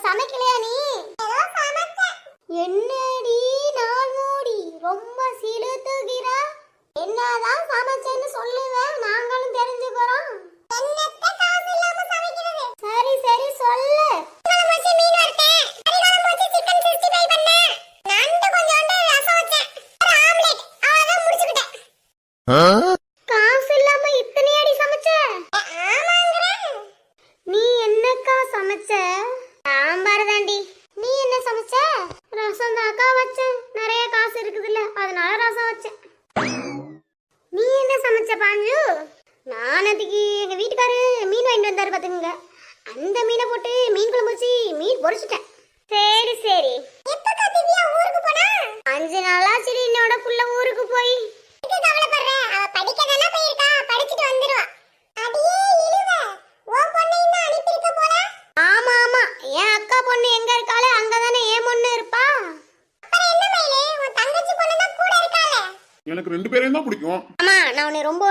சமைக்கலையா நீ? என்னடி நாள் மூடி ரொம்ப சிலுத்துகிறா? என்னதான் சமைச்சேன்னு சொல்லுவேன், நாங்களும் தெரிஞ்சுக்கிறோம். சரி சரி சொல்லு. காசு இல்லாம இத்தனை அடி சமைச்ச? நீ என்னக்கா சமைச்ச? சாம்பார் தாண்டி. நீ என்ன சமைச்ச? ரசம் தாக்கா வச்சேன், நிறைய காசு இருக்குதுல்ல அதனால ரசம் வச்சேன். நீ என்ன சமைச்ச பாஞ்சு? நான் அதுக்கு எங்க வீட்டுக்காரு மீன் வாங்கிட்டு வந்தாரு பாத்துங்க, அந்த மீனை போட்டு மீன் குழம்பு வச்சு மீன் பொரிச்சிட்டேன். சரி சரி. எப்பக்கா திவ்யா ஊருக்கு போனா? 5 நாளா சரி என்னோட புள்ள ஊருக்கு போய். இதுக்கு கவலைப்படுற? அவ படிக்க தான போயிருக்கா, படிச்சிட்டு வந்துருவா. அடியே இழுவ, உன் பொண்ணையும் தான் அனுப்பி இருக்க போல. ஆமா ஆமா, என் அக்கா பொண்ணு எங்க இருக்காளே அங்க தானே என் பொண்ணு இருப்பா. அப்புறம் என்ன மயிலே, உன் தங்கச்சி பொண்ணு தான் கூட இருக்காளே. எனக்கு 2 பேரையும் தான் பிடிக்கும். அம்மா நான் உன்னை ரொம்ப